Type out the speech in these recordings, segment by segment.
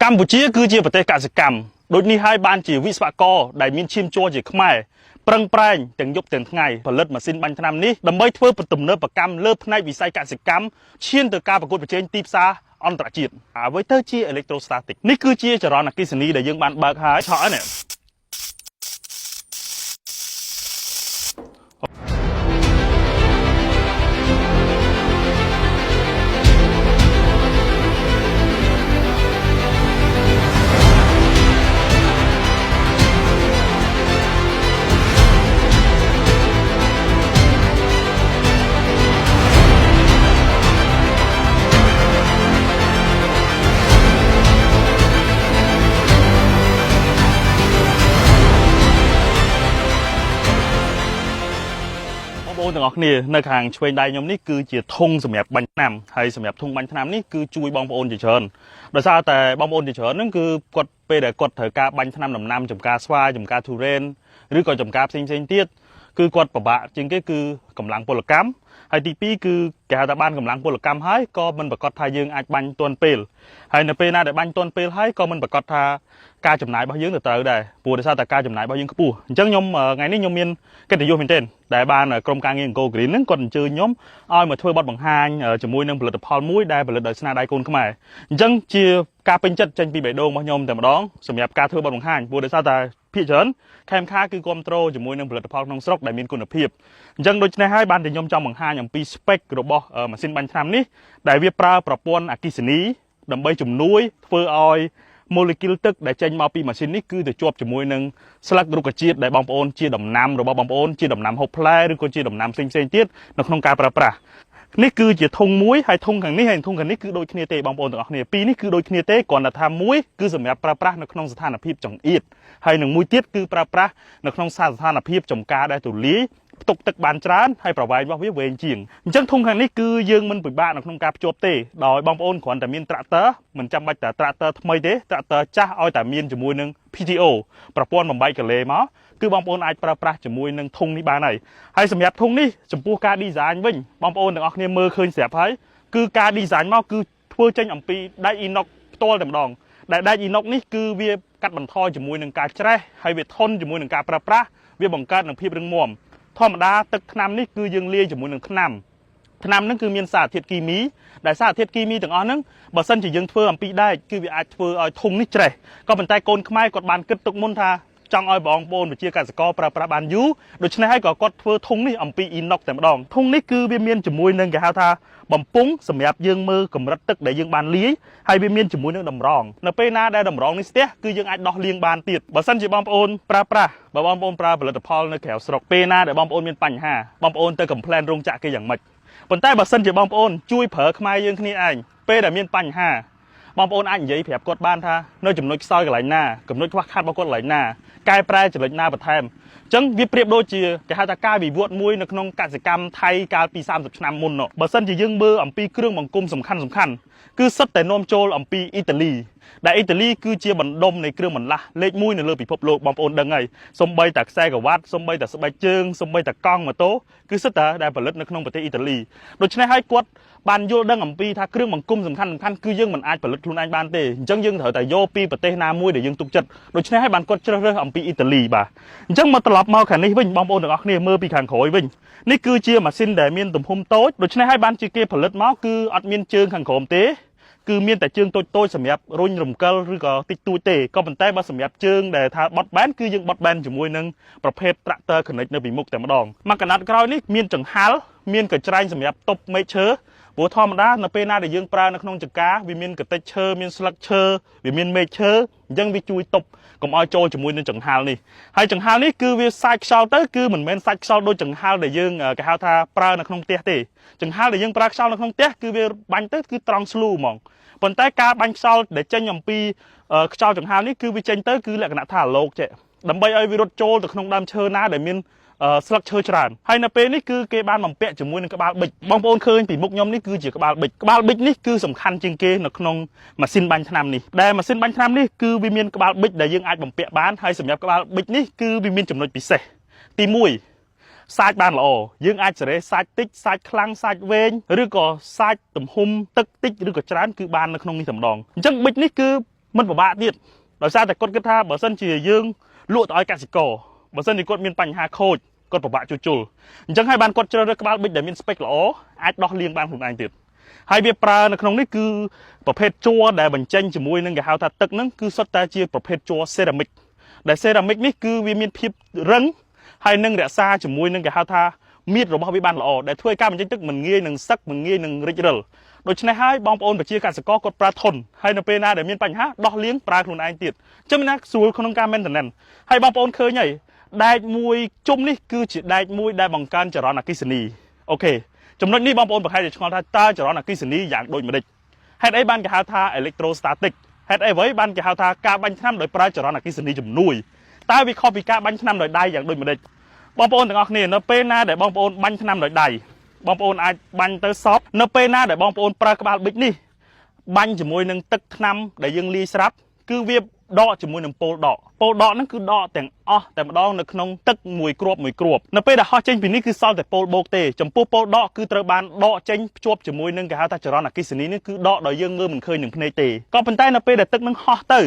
កម្ពុជាគឺជាប្រទេសកសិកម្មដូចនេះហើយបានជាវិស្វករដែលមានឈាមជ័រជាខ្មែរប្រឹងប្រែងទាំងយប់ទាំងថ្ងៃផលិតម៉ាស៊ីនបាញ់ថ្នាំនេះដើម្បីធ្វើទំនើបកម្មលើផ្នែកវិស័យកសិកម្មឈានទៅការប្រកួតប្រជែងទីផ្សារអន្តរជាតិអ្វីទៅជា electrostatic នេះគឺជាចរន្តអគ្គិសនីដែលយើងបានបើកហើយឆក់នេះបងទាំងអស់គ្នានៅខាងឆ្វេងដៃខ្ញុំនេះគឺជាធុងសម្រាប់បាញ់ថ្នាំហើយសម្រាប់ធុងបាញ់ថ្នាំនេះគឺជួយបងប្អូនជាច្រើនដោយសារតែបងប្អូនជាច្រើនហ្នឹងគឺគាត់ពេលដែលគាត់ត្រូវការបាញ់ថ្នាំដំណាំចំការស្វាយចំការទុរេនឬក៏ចំការផ្សេងទៀតគឺគាត់ពិបាកជាងគេគឺកម្លាំងពលកម្មហើយទី2គឺគេហៅថាបានកម្លាំងពលកម្មហើយក៏មិនប្រកាសថាយើងអាចបាញ់ទាន់ពេលហើយនៅពេលណាដែលបាញ់ទាន់ពេលហើយក៏មិនប្រកាសថាការចំណាយរបស់យើងទៅត្រូវដែរព្រោះដោយសារតែការចំណាយរបស់យើងខ្ពស់អញ្ចឹងខ្ញុំថ្ងៃនេះខ្ញុំមានកិត្តិយសមែនទែនដែលបានក្រុមការងារ Go Green ហ្នឹងគាត់អញ្ជើញខ្ញុំឲ្យមកធ្វើបទបង្ហាញជាមួយនឹងផលិតផលមួយដែលផលិតដោយស្នាដៃកូនខ្មែរអញ្ចឹងជាការពេញចិត្តចេញពីបេះដូងរបស់ខ្ញុំតែម្ដងសម្រាប់ការធ្វើបទបង្ហាញព្រោះដោយសារតែភាគច្រើនខេមខាគឺគ្រប់គ្រងជាមួយនឹងផលិតផលក្នុងស្រុកដែលមានគុណភាពអញ្ចឹងដូច្នេះហើយបានតែខ្ញុំចង់បង្ហាញអំពី spec របស់ម៉ាស៊ីនបាញ់ថ្នាំនេះដែលវាប្រើប្រព័ន្ធអគ្គិសនីដើម្បីជំនួយធ្វើឲ្យmolecule ទឹកដែលចេញមកពីម៉ាស៊ីននេះគឺទៅជាប់ជាមួយនឹងស្លឹករុក្ខជាតិដែលបងប្អូនជាដំណាំរបស់បងប្អូនជាដំណាំហូបផ្លែឬក៏ជាដំណាំផ្សេងទៀតនៅក្នុងការប្រើប្រាស់នេះគឺជាធុងមួយហើយធុងខាងនេះហើយធុងខាងនេះគឺដូចគ្នាទេបងប្អូនទាំងអស់គ្នាពីរនេះគឺដូចគ្នាទេគ្រាន់តែថាមួយគឺសម្រាប់ប្រើប្រាស់នៅក្នុងស្ថានភាពចង្អៀតហើយនឹងមួយទៀតគឺប្រើប្រាស់នៅក្នុងស្ថានភាពចំការដែលទូលាយផ្ទុកទឹកបានច្រើនហើយប្រវែងរបស់វាវែងជាងអញ្ចឹងធុងខាងនេះគឺយើងមិនពិបាកនៅក្នុងការភ្ជាប់ទេដោយបងប្អូនគ្រាន់តែមានត្រាក់ទ័រមិនចាំបាច់តែត្រាក់ទ័រថ្មីទេត្រាក់ទ័រចាស់ឲ្យតែមានជាមួយនឹង PTO ប្រព័ន្ធបំបែកកលេមកគឺបងប្អូនអាចប្រើប្រាស់ជាមួយនឹងធុងនេះបានហើយសម្រាប់ធុងនេះចំពោះការ design វិញបងប្អូនទាំងអស់គ្នាមើលឃើញស្រាប់ហើយគឺការ design មកគឺធ្វើចេញអំពីដែក inox ផ្ទាល់តែម្ដងដែលដែក inox នេះគឺវាកាត់បន្ថយជាមួយនឹងការច្រេះហើយវាធន់ជាមួយនឹងការប្រើប្រាស់វាបង្កើតនឹងភាពរឹងមាំធម្មតាទឹកថ្នាំនេះគឺយើងលាយជាមួយនឹងថ្នាំហ្នឹងគឺមានសារធាតុគីមីដែលសារធាតុគីមីទាំងអស់ហ្នឹងបើសិនជាយើងធ្វើអំពីដែកគឺវាអាចធ្វើឲ្យធុងនេះច្រេះក៏ប៉ុន្តែកូនខ្មែរគាត់បានគិតទុកមុនថាចង់ឲ្យបងប្អូនប្រជាកសិករប្រើប្រាស់បានយូរដូច្នេះហើយក៏គាត់ធ្វើធុងនេះអំពី inox តែម្ដងធុងនេះគឺវាមានជាមួយនឹងគេហៅថាបំពង់សម្រាប់យើងមើលកម្រិតទឹកដែលយើងបានលាយហើយវាមានជាមួយនឹងតម្រងនៅពេលណាដែលតម្រងនេះស្ទះគឺយើងអាចដោះលាងបានទៀតបើសិនជាបងប្អូនប្រើប្រាស់បើបងប្អូនប្រើផលិតផលនៅក្រៅស្រុកពេលណាដែលបងប្អូនមានបញ្ហាបងប្អូនទៅ complain រោងចក្រគេយ៉ាងម៉េចប៉ុន្តែបើសិនជាបងប្អូនជួយប្រើខ្មែរយើងគ្នាឯងពេលដែលមានបញ្ហាបងប្អូនអាចនិយាយប្រាប់គាត់បានថានៅចំណុចខ្សោយកន្លែងណាចំណុចខ្វះខាតរបស់គាត់កន្លែងណាកែប្រែចំណុចណាបន្ថែមអញ្ចឹងវាប្រៀបដូចជាគេហៅថាការវិវត្តមួយនៅក្នុងកសិកម្មថៃកាលពី30ឆ្នាំមុននោះបើសិនជាយើងមើលអំពីគ្រឿងបង្គុំសំខាន់គឺសិតតែនាំចូលអំពីអ៊ីតាលីដែលអ៊ីតាលីគឺជាបណ្ដុំនៃគ្រឿងបន្លាស់លេខ1នៅលើពិភពលោកបងប្អូនដឹងហើយសំបីតែខ្សែក្រវ៉ាត់សំបីតែស្បែកជើងសំបីតែកង់ម៉ូតូគឺសិតតែដែលផលិតនៅក្នុងប្រទេសអ៊ីតាលីដូច្នេះហើយគាត់បានយល់ដឹងអំពីថាគ្រឿងបង្គុំសំខាន់គឺយើងមិនអាចផលិតខ្លួនឯងបានទេអញ្ចឹងយើងត្រូវតែយកពីប្រទេសណាមួយដែលយើងទុកចិត្តដូច្នេះហើយបានគាត់ជ្រើសរើសអំពីអ៊ីតាលីបាទអញ្ចឹងមកត្រឡប់មកខាងនេះវិញបងប្អូនទាំងអស់គ្នាមើលពីខាងក្រោយវិញនេះគឺជាម៉ាស៊ីនដែលមានទំហំតូចដូច្នេះហើយបានជាគេផលិតមកគឺអត់មានជើងខាងក្រោមទេគឺមានតែជើងតូចសម្រាប់រុញរំកិលឬក៏តិចតួចទេក៏ប៉ុន្តែបើសម្រាប់ជើងដែលថាបត់បែនគឺយើងបត់បែនជាមួយនឹងប្រភេទ tractor connect នៅពីមុខតែម្ដងមកកណាត់ក្រោយនេះមានចង្ហាល់មានកញ្ច្រែងសម្រាប់ទប់មែកឈើព្រោះធម្មតានៅពេលណាដែលយើងប្រើនៅក្នុងចង្ការវាមានកតិចឈើមានស្លឹកឈើវាមានមែកឈើអញ្ចឹងវាជួយទប់កុំឲ្យចូលជាមួយនឹងចង្ហាល់នេះហើយចង្ហាល់នេះគឺវាសាច់ខ្យល់ទៅគឺមិនមែនសាច់ខ្យល់ដូចចង្ហាល់ដែលយើងគេហៅថាប្រើនៅក្នុងផ្ទះទេចង្ហាល់ដែលយើងប្រើខ្យល់នៅក្នុងផ្ទះគឺវាបាញ់ទៅគឺត្រង់ស្លូហ្មងប៉ុន្តែការបាញ់ខ្យល់ដែលចេញអំពីខ្យល់ចង្ហាល់នេះគឺវាចេញទៅគឺលក្ខណៈថាអាឡូកចេះដើម្បីឲ្យវារត់ចូលទៅក្នុងដើមឈើណាដែលមានស្លឹកឈើច្រើនហើយនៅពេលនេះគឺគេបានបំពាក់ជាមួយនឹងក្បាលប៊ិចបងប្អូនឃើញពីមុខខ្ញុំនេះគឺជាក្បាលប៊ិចនេះគឺសំខាន់ជាងគេនៅក្នុងម៉ាស៊ីនបាញ់ថ្នាំនេះដែលម៉ាស៊ីនបាញ់ថ្នាំនេះគឺវាមានក្បាលប៊ិចដែលយើងអាចបំពាក់បានហើយសម្រាប់ក្បាលប៊ិចនេះគឺវាមានចំណុចពិសេសទី1សាច់បានល្អយើងអាចសេរីសាច់តិចសាច់ខ្លាំងសាច់វែងឬក៏សាច់ទំហំទឹកតិចឬក៏ច្រើនគឺបាននៅក្នុងនេះតែម្ដងអញ្ចឹងប៊ិចនេះគឺ មិនពិបាកទៀតដោយសារតែគាត់គិតថាបើសិនជាយើងលក់ទៅឲ្យកសិករបើសិនជាគាត់មានបញ្ហាខូចគាត់ពិបាកជួសជុលអញ្ចឹងហើយបានគាត់ជ្រើសរើសក្បាលប៊ិចដែលមានស្ពេកល្អអាចដោះលាងបានខ្លួនឯងទៀតហើយវាប្រើនៅក្នុងនេះគឺប្រភេទជ័រដែលបញ្ចេញជាមួយនឹងគេហៅថាទឹកហ្នឹងគឺសុទ្ធតែជាប្រភេទជ័រសេរ៉ាមិកដែលសេរ៉ាមិកនេះគឺវាមានភាពរឹងហើយនឹងរក្សាជាមួយនឹងគេហៅថាមៀតរបស់វាបានល្អដែលធ្វើឲ្យការបញ្ចេញទឹកមិនងាយនឹងសឹកមិនងាយនឹងរិចរិលដូច្នេះហើយបងប្អូនប្រជាកសិករគាត់ប្រើធន់ហើយនៅពេលណាដែលមានបញ្ហាដោះលាងប្រើខ្លួនឯងទៀតអញ្ចឹងមានណាស្រួលក្នុងការ maintenance ហើយបងប្អូនឃើញហើយដែកមួយជុំនេះគឺជាដែកមួយដែលបង្កើនចរន្តអគ្គិសនីអូខេចំណុចនេះបងប្អូនប្រហែលជាឆ្ងល់ថាតើចរន្តអគ្គិសនីយ៉ាងដូចម្ដេចហេតុអីបានគេហៅថា electrostatic ហេតុអីវិញបានគេហៅថាការបាញ់ថ្នាំដោយប្រើចរន្តអគ្គិសនីជំនួយតើវាខុសពីការបាញ់ថ្នាំដោយដៃយ៉ាងដូចម្ដេចបងប្អូនទាំងអស់គ្នានៅពេលណាដែលបងប្អូនបាញ់ថ្នាំដោយដៃបងប្អូនអាចបាញ់ទៅសពនៅពេលណាដែលបងប្អូនប្រើក្បាលប៊ិចនេះបាញ់ជាមួយនឹងទឹកថ្នាំដែលយើងលាយស្រាប់គឺវាដកជាមួយនឹងពោលដកហ្នឹងគឺដកទាំងអស់តែម្ដងនៅក្នុងទឹកមួយគ្រាប់នៅពេលដែលហោះចេញពីនេះគឺសល់តែពោលបោកទេចំពោះពោលដកគឺត្រូវបានដកចេញភ្ជាប់ជាមួយនឹងគេហៅថាចរន្តអគ្គិសនីនេះគឺដកដោយយើងមើលមិនឃើញនឹងភ្នែកទេក៏ប៉ុន្តែនៅពេលដែលទឹកនឹងហោះទៅ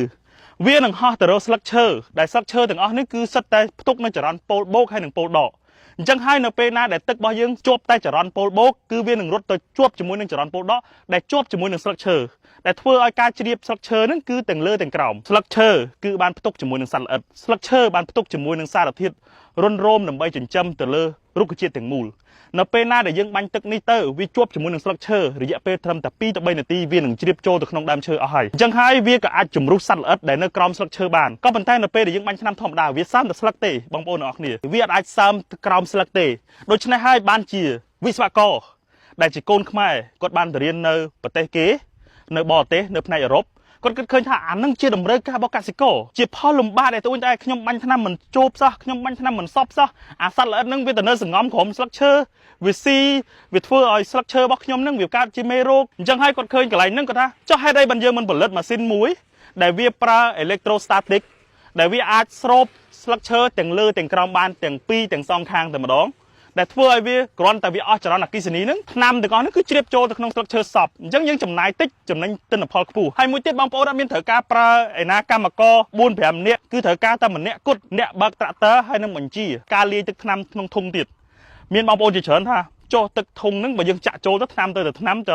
វានឹងហោះទៅរកស្លឹកឈើដែលស្លឹកឈើទាំងអស់នេះគឺសុទ្ធតែផ្ទុកនៅចរន្តពោលបោកហើយនិងពោលដកអញ្ចឹងហើយនៅពេលណាដែលទឹករបស់យើងជាប់តែចរន្តពោលបោកគឺវានឹងរត់ទៅជាប់ជាមួយនឹងចរន្តពោលដកដែលជាប់ជាមួយនឹងស្លឹកឈើដែលធ្វើឲ្យការជ្រាបស្លឹកឈើហ្នឹងគឺទាំងលើទាំងក្រោមស្លឹកឈើគឺបានផ្ទុកជាមួយនឹងសត្វល្អិតស្លឹកឈើបានផ្ទុកជាមួយនឹងសារធាតុរុនរោមដើម្បីចិញ្ចឹមទៅលើរុក្ខជាតិទាំងមូលនៅពេលណាដែលយើងបាញ់ទឹកនេះទៅវាជាប់ជាមួយនឹងស្លឹកឈើរយៈពេលត្រឹមតែ2ទៅ3នាទីវានឹងជ្រាបចូលទៅក្នុងដើមឈើអស់ហើយអញ្ចឹងហើយវាក៏អាចជំរុះសត្វល្អិតដែលនៅក្រោមស្លឹកឈើបានក៏ប៉ុន្តែនៅពេលដែលយើងបាញ់ថ្នាំធម្មតាវាសើមតែស្លឹកទេបងប្អូនទាំងអស់គ្នាវាអាចសើមក្រោមស្លឹកទេដូច្នេះហើយបានជាវិស្វករដែលជាកូនខ្មែរគាត់បានទៅរៀននៅប្រទេសគេនៅបរទេសនៅផ្នែកអឺរ៉ុបគាត់គិតឃើញថាអានឹងជាតម្រូវការរបស់កសិករជាផលលំបាកដែលតែខ្ញុំបាញ់ថ្នាំមិនជោបសោះខ្ញុំបាញ់ថ្នាំមិនសប់សោះអាសត្វល្អិតនឹងវាទៅនៅសង្ងំក្រោមស្លឹកឈើវាស៊ីវាធ្វើឲ្យស្លឹកឈើរបស់ខ្ញុំនឹងវាកើតជាមេរោគអញ្ចឹងហើយគាត់ឃើញកន្លែងហ្នឹងគាត់ថាចុះហេតុអីបានយើងមិនផលិតម៉ាស៊ីនមួយដែលវាប្រើ electrostatic ដែលវាអាចស្រូបស្លឹកឈើទាំងលើទាំងក្រោមបានទាំងពីរទាំងសងខាងតែម្ដងដែលធ្វើឲ្យវាគ្រាន់តែវាអស់ចរន្តអគ្គិសនីហ្នឹងថ្នាំទាំងអស់ហ្នឹងគឺជ្រាបចូលទៅក្នុងស្លឹកឈើសពអញ្ចឹងយើងចំណាយតិចចំណេញទិន្នផលខ្ពស់ហើយមួយទៀតបងប្អូនអត់មានត្រូវការប្រើឯណាកម្មករ4 5នាក់គឺត្រូវការតែម្នាក់គត់អ្នកបើកត្រាក់ទ័រហើយនឹងបញ្ជាការលាយទឹកថ្នាំក្នុងធុងទៀតមានបងប្អូនជាច្រើនថាចុះទឹកធុងហ្នឹងបើយើងចាក់ចូលទៅថ្នាំទៅថ្នាំទៅ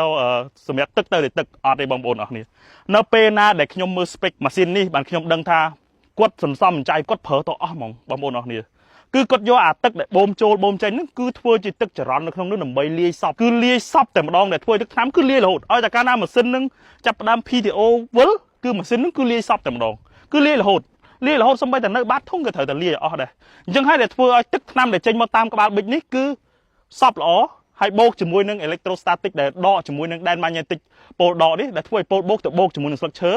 សម្រាប់ទឹកទៅទឹកអត់ទេបងប្អូនអរគ្នានៅពេលណាដែលខ្ញុំមើល spec ម៉ាស៊ីននេះបានខ្ញុំដឹងថាគាត់សន្សំចៃគាត់ប្រើទៅអស់ហ្មងបងប្អូនអរគ្នាគឺគាត់យកអាទឹកដែលបូមចូលបូមចេញហ្នឹងគឺធ្វើជាទឹកចរន្តនៅក្នុងនោះដើម្បីលាយសពគឺលាយសពតែម្ដងដែលធ្វើទឹកថ្នាំគឺលាយរហូតឲ្យតែកាលណាម៉ាស៊ីនហ្នឹងចាប់ផ្ដើម PTO វិលគឺម៉ាស៊ីនហ្នឹងគឺលាយសពតែម្ដងគឺលាយរហូតសូម្បីតែនៅបាតធុងក៏ត្រូវតែលាយអស់ដែរអញ្ចឹងហើយដែលធ្វើឲ្យទឹកថ្នាំដែលចេញមកតាមក្បាលប៊ិចនេះគឺសពល្អហើយបូកជាមួយនឹង electrostatic ដែលដកជាមួយនឹងដែន magnetic ពោលដកនេះដែលធ្វើឲ្យពោលបូកទៅបូកជាមួយនឹងស្លឹកឈើ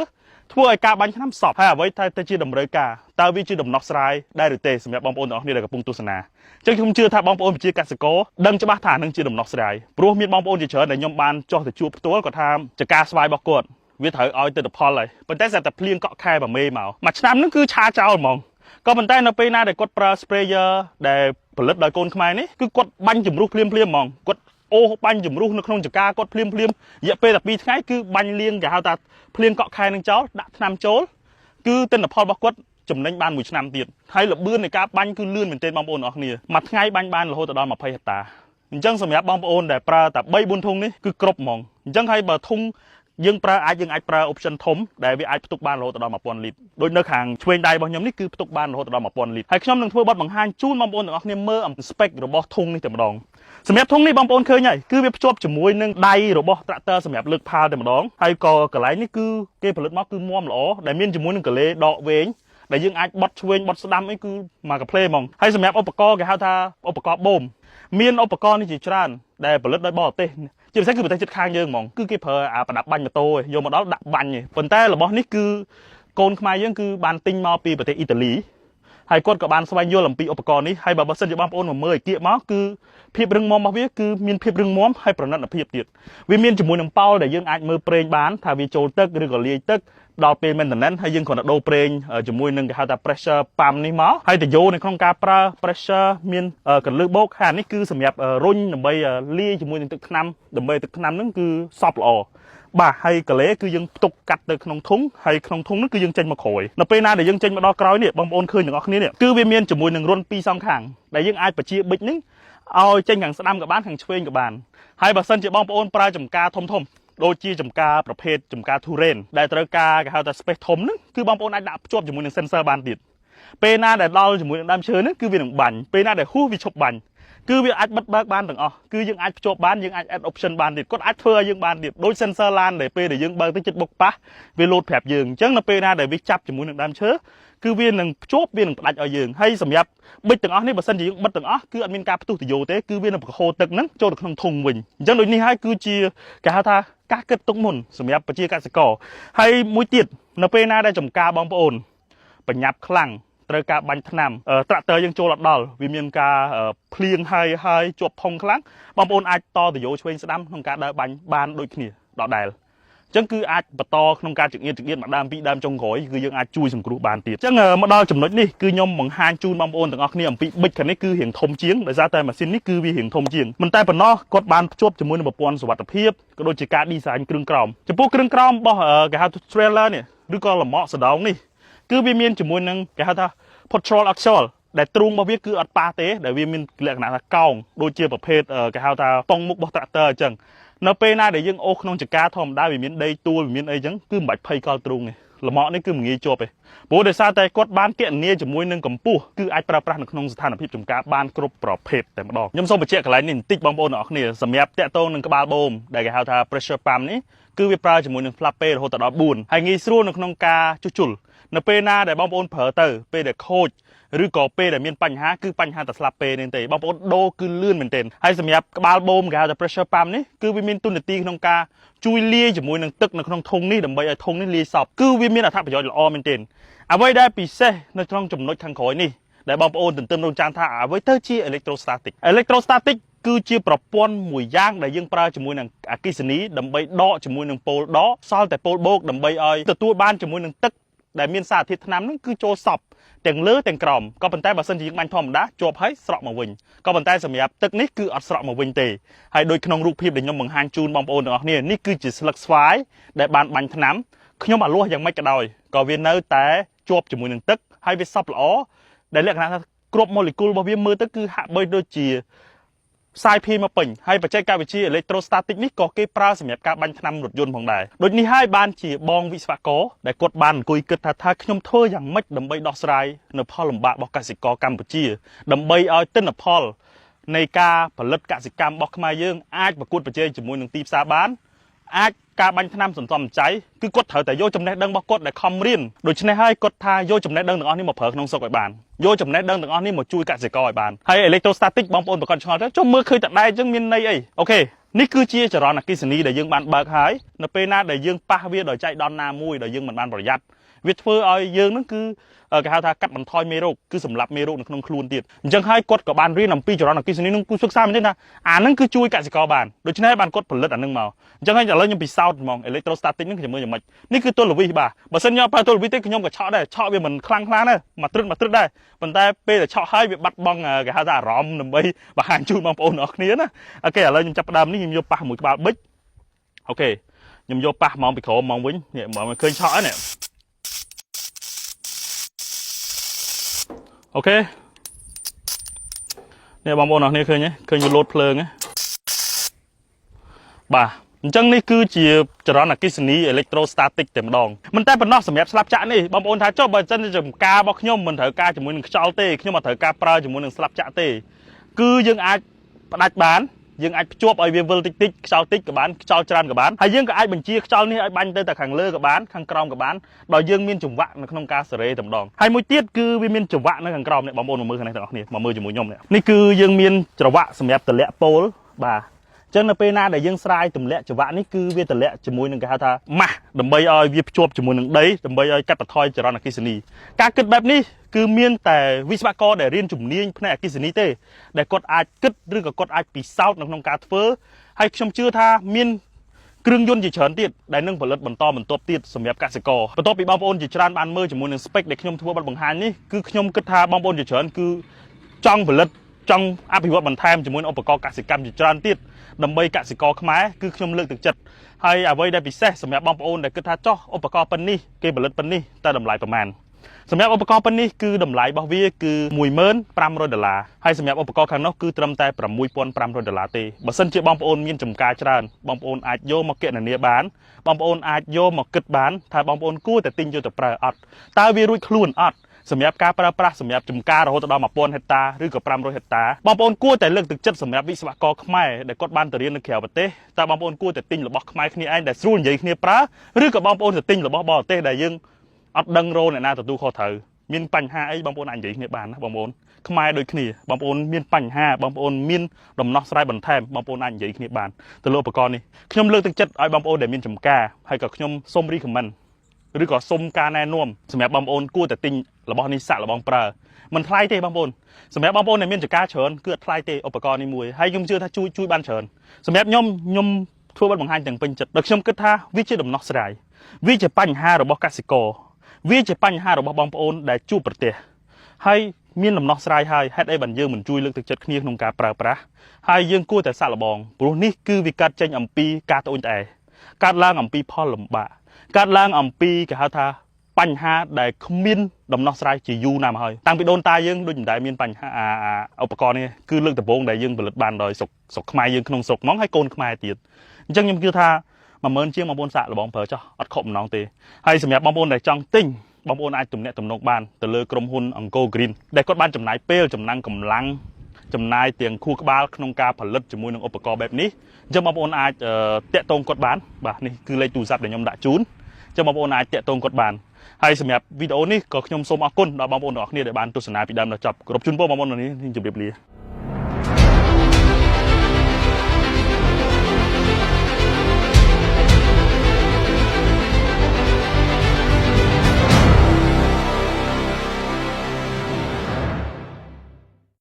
ធ្វើឲ្យការបាញ់ថ្នាំសពហើយអ្វីតែជាតម្រូវការតើវាជាដំណោះស្រាយដែរឬទេសម្រាប់បងប្អូនទាំងអស់គ្នាដែលកំពុងទស្សនាអញ្ចឹងខ្ញុំជឿថាបងប្អូនប្រជាកសិករដឹងច្បាស់ថានឹងជាដំណោះស្រាយព្រោះមានបងប្អូនជាច្រើនដែលខ្ញុំបានចោះទៅជួបផ្ទាល់គាត់ថាចការស្វាយរបស់គាត់វាត្រូវឲ្យទិន្នផលហើយប៉ុន្តែស្រាប់តែភ្លៀងកក់ខែប្រមេមកមួយឆ្នាំហ្នឹងគឺឆាចោលហ្មងក៏ប៉ុន្តែនៅពេលណាដែលគាត់ប្រើ sprayer ដែលផលិតដោយកូនខ្មែរនេះគឺគាត់បាញ់ជំរុះភ្លាមហ្មងគាត់អូបាញ់ជំរុះនៅក្នុងចការគាត់ភ្លាមរយៈពេលតែ2ថ្ងៃគឺបាញ់លៀងគេហៅថាភ្លៀងកក់ខែនឹងចោលដាក់ថ្នាំចូលគឺទិន្នផលរបស់គាត់ចំណេញបាន1ឆ្នាំទៀតហើយល្បឿននៃការបាញ់គឺលឿនមែនទែនបងប្អូនអរគ្នាមួយថ្ងៃបាញ់បានរហូតដល់20ហិកតាអញ្ចឹងសម្រាប់បងប្អូនដែលប្រើតែ3 4ធុងនេះគឺគ្រប់ហ្មងអញ្ចឹងហើយបើធុងយើងអាចប្រើ option ធំដែលវាអាចផ្ទុកបានរហូតដល់1000លីត្រដូចនៅខាងឆ្វេងដៃរបស់ខ្ញុំនេះគឺផ្ទុកបានរហូតដល់1000លីត្រហើយខ្ញុំនឹងធ្វើបទបង្ហាញជូនបងប្អូនទាំងអស់គ្នាមើលអំពី spec របស់ធុងនេះតែម្ដងសម្រាប់ធុងនេះបងប្អូនឃើញហើយគឺវាភ្ជាប់ជាមួយនឹងដៃរបស់ tractor សម្រាប់លើកផាលតែម្ដងហើយក៏កន្លែងនេះគឺគេផលិតមកគឺមាំល្អដែលមានជាមួយនឹងកលេដកវែងដែលយើងអាចបត់ឆ្វេងបត់ស្ដាំអីគឺមកកាផ្លេហ្មងហើយសម្រាប់ឧបករណ៍គេហៅថាឧបករណ៍បូមមានឧបករណ៍នេះជាច្រើនដែលផលិតដោយបរទេសជាពិសេសគឺប្រទេសជិតខាងយើងហ្មងគឺគេប្រើអាប្រដាប់បាញ់ម៉ូតូយកមកដល់ដាក់បាញ់ទេប៉ុន្តែរបស់នេះគឺកូនខ្មែរយើងគឺបានទិញមកពីប្រទេសអ៊ីតាលីហើយគាត់ក៏បានស្វែងយល់អំពីឧបករណ៍នេះហើយបើសិនជាបងប្អូនមកមើលឲ្យគៀកមកគឺភាពរឹងមាំរបស់វាគឺមានភាពរឹងមាំហើយប្រណិតភាពទៀតវាមានជាមួយនឹងប៉ោលដែលយើងអាចមើលប្រេងបានថាវាចូលទឹកឬក៏លាយទឹកដល់ពេល maintenance ហើយយើងគ្រាន់តែដូរប្រេងជាមួយនឹងគេហៅថា pressure pump នេះមកហើយទៅយកនៅក្នុងការប្រើ pressure មានកន្លឹះបោកហើយនេះគឺសម្រាប់រុញដើម្បីលាយជាមួយនឹងទឹកថ្នាំដើម្បីទឹកថ្នាំហ្នឹងគឺសពល្អ បាទហើយកលេគឺយើងផ្ទុកកាត់ទៅក្នុងធុងហើយក្នុងធុងនោះគឺយើងចេញមកក្រោយនៅពេលណាដែលយើងចេញមកដល់ក្រោយនេះបងប្អូនឃើញទាំងអស់គ្នានេះគឺវាមានជាមួយនឹងរុន2សងខាងដែលយើងអាចបជាប៊ិចនេះឲ្យចេញខាងស្ដាំក៏បានខាងឆ្វេងក៏បានហើយបើសិនជាបងប្អូនប្រើចំការធំដូចជាចំការប្រភេទចំការធូរ៉េនដែលត្រូវការគេហៅថា space ធំហ្នឹងគឺបងប្អូនអាចដាក់ភ្ជាប់ជាមួយនឹង sensor បានទៀតពេលណាដែលដល់ជាមួយនឹងដើមឈើហ្នឹងគឺវានឹងបាញ់ពេលណាដែលហួសវាឈប់បាញ់គឺវាអាចបិទបើកបានទាំងអស់គឺយើងអាចភ្ជាប់បានយើងអាច add option បានទៀតគាត់អាចធ្វើឲ្យយើងបានទៀតដូច sensor LAN ដែលពេលដែលយើងបើកទៅចិត្តបុកប៉ះវាលោតប្រាប់យើងអញ្ចឹងនៅពេលណាដែលវាចាប់ជាមួយនឹងដើមឈើគឺវានឹងភ្ជាប់វានឹងផ្ដាច់ឲ្យយើងហើយសម្រាប់ប៊ិចទាំងអស់នេះបើសិនជាយើងបិទទាំងអស់គឺអត់មានការផ្ទុះទយោទេគឺវានឹងបង្ហូរទឹកហ្នឹងចូលទៅក្នុងធុងវិញអញ្ចឹងដូចនេះហើយគឺជាគេហៅថាការគិតទុកមុនសម្រាប់ប្រជាកសិករហើយមួយទៀតនៅពេលណាដែលចំការបងប្អូនបញ្ញាប់ខ្លាំងត្រូវការបាញ់ថ្នាំត្រាក់ទ័រយើងចូលអត់ដល់វាមានការភ្លៀងហើយជាប់ផុងខ្លាំងបងប្អូនអាចតទយោឆ្វេងស្ដាំក្នុងការដើរបាញ់បានដូចគ្នាដដែលអញ្ចឹងគឺអាចបន្តក្នុងការចង្អៀតមួយដើមពីរដើមចុងក្រោយគឺយើងអាចជួយសង្គ្រោះបានទៀតអញ្ចឹងមកដល់ចំណុចនេះគឺខ្ញុំបង្ហាញជូនបងប្អូនទាំងអស់គ្នាអំពីប៊ិចខាងនេះគឺរៀងធំជាងដោយសារតែម៉ាស៊ីននេះគឺវារៀងធំជាងមិនតែប៉ុណ្ណោះគាត់បានភ្ជាប់ជាមួយនឹងប្រព័ន្ធសុវត្ថិភាពក៏ដូចជាការ design គ្រឿងក្រោមចំពោះគ្រឿងក្រោមរបស់គេហៅ trailer នេះឬក៏លម្អសដងនេះគឺវាមានជាមួយនឹងគេហៅថា Patrol Axle ដែលទ្រូងរបស់វាគឺអត់ប៉ះទេដែលវាមានលក្ខណៈថាកោងដូចជាប្រភេទគេហៅថាប៉ុងមុខរបស់ tractor អញ្ចឹងនៅពេលណាដែលយើងអូសក្នុងចង្ការធម្មតាវាមានដីទួលវាមានអីចឹងគឺមិនបាច់ភ័យកលទ្រូងនេះលម្អនេះគឺមិនងាយជាប់ទេព្រោះដោយសារតែគាត់បានគណនាជាមួយនឹងកម្ពស់គឺអាចប្រើប្រាស់នៅក្នុងស្ថានភាពចម្ការបានគ្រប់ប្រភេទតែម្ដងខ្ញុំសូមបញ្ជាក់កន្លែងនេះបន្តិចបងប្អូនទាំងអស់គ្នាសម្រាប់តាក់ទងនឹងក្បាលបូមដែលគេហៅថា pressure pump នេះគឺវាប្រើជាមួយនឹង flappe រហូតដល់4ហើយងាយស្រួលនៅក្នុងការជួសជុលនៅពេលណាដែលបងប្អូនប្រើទៅពេលដែលខូចឬក៏ពេលដែលមានបញ្ហាគឺបញ្ហាតែស្លាប់ពេលនេះទេបងប្អូនដូរគឺលឿនមែនទែនហើយសម្រាប់ក្បាលបូមគេហៅថា pressure pump នេះគឺវាមានទូនាទីក្នុងការជួយលាយជាមួយនឹងទឹកនៅក្នុងធុងនេះដើម្បីឲ្យធុងនេះលាយសព្វគឺវាមានអត្ថប្រយោជន៍ល្អមែនទែនអ្វីដែលពិសេសនៅក្នុងចំណុចខាងក្រោយនេះដែលបងប្អូនទន្ទឹមរង់ចាំថាអ្វីទៅជា electrostatic គឺជាប្រព័ន្ធមួយយ៉ាងដែលយើងប្រើជាមួយនឹងអគ្គិសនីដើម្បីដកជាមួយនឹងប៉ូលដកសល់តែប៉ូលបូកដើម្បីឲ្យទទួលបានជាមួយនឹងទឹកដែលមានសារធាតុថ្នាំហ្នឹងគឺចូលសពទាំងលើទាំងក្រោមក៏ប៉ុន្តែបើសិនជាយើងបាញ់ធម្មតាជាប់ហើយស្រក់មកវិញក៏ប៉ុន្តែសម្រាប់ទឹកនេះគឺអត់ស្រក់មកវិញទេហើយដូចក្នុងរូបភាពដែលខ្ញុំបង្ហាញជូនបងប្អូនទាំងអស់គ្នានេះគឺជាស្លឹកស្វាយដែលបានបាញ់ថ្នាំខ្ញុំអាលោះយ៉ាងម៉េចក៏ដោយក៏វានៅតែជាប់ជាមួយនឹងទឹកហើយវាសពល្អដែលលក្ខណៈថាគ្រប់ម៉ូលេគុលរបស់វាមើលទៅគឺហាក់បីដូចជាផ្សាយភាយមកពេញហើយបច្ចេកវិទ្យា electrostatic នេះក៏គេប្រើសម្រាប់ការបាញ់ថ្នាំរថយន្តផងដែរដូចនេះហើយបានជាបងវិស្វករដែលគាត់បានអង្គុយគិតថាខ្ញុំធ្វើយ៉ាងម៉េចដើម្បីដោះស្រាយនៅផលលំបាករបស់កសិករកម្ពុជាដើម្បីឲ្យទិន្នផលនៃការផលិតកសិកម្មរបស់ខ្មែរយើងអាចប្រកួតប្រជែងជាមួយនឹងទីផ្សារបានអាចការបាញ់ថ្នាំសន្សំចៃគឺគាត់ត្រូវតែយកចំណេះដឹងរបស់គាត់ដែលខំរៀនដូច្នេះហើយគាត់ថាយកចំណេះដឹងទាំងអស់នេះមកប្រើក្នុងស្រុកឲ្យបានយកចំណេះដឹងទាំងអស់នេះមកជួយកសិករឲ្យបានហើយ electrostatic បងប្អូនប្រកាសឆ្ងល់ទៅចុះមើលឃើញតែដែរអញ្ចឹងមានន័យអីអូខេនេះគឺជាចរន្តអគ្គិសនីដែលយើងបានបើកហើយនៅពេលណាដែលយើងប៉ះវាដោយចៃដន្យណាមួយដែលយើងមិនបានប្រយ័ត្នវាធ្វើឲ្យយើងនឹងគឺគេហៅថាកាត់បន្ថយមេរោគគឺសម្លាប់មេរោគនៅក្នុងខ្លួនទៀតអញ្ចឹងហើយគាត់ក៏បានរៀនអំពីចរន្តអគ្គិសនីនឹងគឺសិក្សាមែនទេថាអានឹងគឺជួយកសិករបានដូច្នេះបានគាត់ផលិតអានឹងមកអញ្ចឹងហើយឥឡូវខ្ញុំពិសោធន៍ហ្មង electrostatic នឹងខ្ញុំមើលយ៉ាងម៉េចនេះគឺទល់ល្វីសបាទបើសិនខ្ញុំប្រើទល់ល្វីសទេខ្ញុំក៏ឆក់ដែរឆក់វាមិនខ្លាំងខ្លាណាមកត្រឹតដែរប៉ុន្តែពេលដែលឆក់ហើយវាបាត់បង់គេហៅថាអារម្មណ៍ដើម្បីបង្ហាញជូនបងប្អូនអរគ្នាណាអូខេឥឡូវខ្ញុំចាប់ផ្ដើមនេះខ្ញុំយកប៉ះមួយក្បាលប៊ិចអូខេខ្ញុំយកប៉ះមកពីក្រោមមកវិញនេះមកឃើញឆក់ហើយនេះអូខេនេះបងប្អូនអរគ្នាឃើញវាលោតភ្លើងបាទអញ្ចឹងនេះគឺជាចរន្តអគ្គិសនី electrostatic តែម្ដងមិនតែប៉ុណ្ណោះសម្រាប់ស្លាប់ចាក់នេះបងប្អូនថាចុះបើសិនជាចំការរបស់ខ្ញុំមិនត្រូវការជាមួយនឹងខ្យល់ទេខ្ញុំអត់ត្រូវការប្រើជាមួយនឹងស្លាប់ចាក់ទេគឺយើងអាចផ្ដាច់បានយើងអាចភ្ជាប់ឲ្យវាវិលតិចខ្យល់តិចក៏បានខ្យល់ច្រើនក៏បានហើយយើងក៏អាចបញ្ជាខ្យល់នេះឲ្យបាញ់ទៅតែខាងលើក៏បានខាងក្រោមក៏បានដោយយើងមានចង្វាក់នៅក្នុងការសេរីតែម្ដងហើយមួយទៀតគឺវាមានចង្វាក់នៅខាងក្រោមនេះបងប្អូនមកមើលខាងនេះទាំងអស់គ្នាមកមើលជាមួយខ្ញុំនេះគឺយើងមានច្រវាក់សម្រាប់ទម្លាក់ប៉ូលបាទអញ្ចឹងនៅពេលណាដែលយើងស្រាយទម្លាក់ចង្វាក់នេះគឺវាទម្លាក់ជាមួយនឹងគេហៅថាម៉ាស់ដើម្បីឲ្យវាភ្ជាប់ជាមួយនឹងដីដើម្បីឲ្យកាត់បន្ថយចរន្តអគ្គិសនីការគិតបែបនេះគឺមានតែវិស្វករដែលរៀនជំនាញផ្នែកអគ្គិសនីទេដែលគាត់អាចគិតឬក៏គាត់អាចពិសោធន៍នៅក្នុងការធ្វើហើយខ្ញុំជឿថាមានគ្រឿងយន្តជាច្រើនទៀតដែលនឹងផលិតបន្តបន្ទាប់ទៀតសម្រាប់កសិករបន្ទាប់ពីបងប្អូនជាច្រើនបានមើលជាមួយនឹង spec ដែលខ្ញុំធ្វើបទបង្ហាញនេះគឺខ្ញុំគិតថាបងប្អូនជាច្រើនគឺចង់ផលិត trong áp dụng bằng tham chỉ muốn ốp co cả sự cam chỉ tràn tiết đầm bay cả sự co khmái cứ nhom lượng thực chất hay à vậy đây bị xeสำหรับบางคนได้คือถ้าจ่ออุปกรณ์ปนนี้เก็บผลิตปนนี้แต่ดำไหลประมาณสำหรับอุปกรณ์ปนนี้คือดำไหลบางวีคือ$10,500ให้สำหรับอุปกรณ์ข้างนอกคือเตรียมแต่$6,500ตีบัดซันเชื่อบางคนมีจำการจานบางคนอาจโยมาเกะในเนื้อบ้านบางคนอาจโยมาเกิดบ้านถ้าบางคนกู้แต่ติงโยแต่เปล่าอัดตาวีรุ่ยคลุนอัดสำหรับการประสำหรับจำการเราจะดอมาปนเฮตาหรือกับ500เฮตาบางคนกู้แต่เลือกตึกจัดสำหรับวิศวกรขมายแต่กดบ้านตัวเรียนในเขียวประเทศแต่บางคนกู้แต่ติงหรือบล็อกขมายนี่ไอ้แต่สู้ใหญ่เนี่ยปลาหรือกับบางคนแต่ติงหรือบล็อกบอลเต้แต่ยังอัดดังโรเนี่ยน่าจะดูข้อเถื่อมีปัญหาไอ้บางคนอ่านใหญ่เนี่ยบ้านนะบางคนขมายโดยขี้บางคนมีปัญหาบางคนมีดมนอกสไลด์บันแทมบางคนอ่านใหญ่เนี่ยบ้านแต่อุปกรณ์นี่ขยมเลือกตึกจัดไอ้บางคนเดี๋ยวมีจำการให้กับขยมส้มรีของมันหรือก็ส้มการแน่นวมสำหรับบางคนกู้แต่ติงหรือบอลนิสระหรือบอลเปล่ามันทลายเตะบางคนสำหรับบางคนเนี่ยมีจะกล้าเฉินเกิดทลายเตะอุปกรณ์ในมวยให้ยุ่งเชื่อถ้าช่วยบ้านเฉินสำหรับย่อมทั่วบ้านบางฮันจังเป็นจัดดักย่อมก็ท่าวิจิตรดมนอกสไลด์วิจิปัญหาหรือบอลกสิกรวิจิปัญหาหรือบางคนได้จูบประเทศให้มีดมนอกสไลด์ให้ไอ้บันเยอะเหมือนช่วยเลือกตึกจัดขี้นงการปราบปราให้ยังกู้แต่สารบองปลุกนี่คือวิการเจนอัมปีการตัวแต่การล่างอัมปีพ่อลำบากการล่างอัมปีกับฮาท่าปัญหาได้ขมิ้นดำนอกสไลด์จียูนำให้ตั้งไปโดนตายยังโดนได้มีปัญหาอุปกรณ์นี่คือเรื่องตะโพงได้ยังผลิตบานโดยสกขมายยังขนมสกมองให้โกนขมายตีจังยังคือท่ามาเมินเชี่ยมาบนสระหรือบองเผอจ้ะอัดขมน้องตีให้สำหรับบางบนได้จังติ้งบางบนไอ้ตุ่มเนี่ยตุ่มนกบานแต่เลยกรมหุ่นอังโกกรีนได้กดบ้านจำนายเปรี้ยวจำนางกำลังจำนายเตียงคู่กบาลขนมกาผลิตจมูกอุปกรณ์แบบนี้จะมาบนไอ้เตะตรงกดบ้านบ่านี่คือเลยตูซับเดี๋ยวยมด่าจูนจะมาบนไอ้เตะตรงกดบ้านให้สำหรับวิดีโอนี้ก็ขยมส้มอากุลเราบางคนออกเนี่ยได้บ้านตุสนาปีดำเราจับกรบจุนโป้บางคนวันนี้ที่จะเรียบเรีย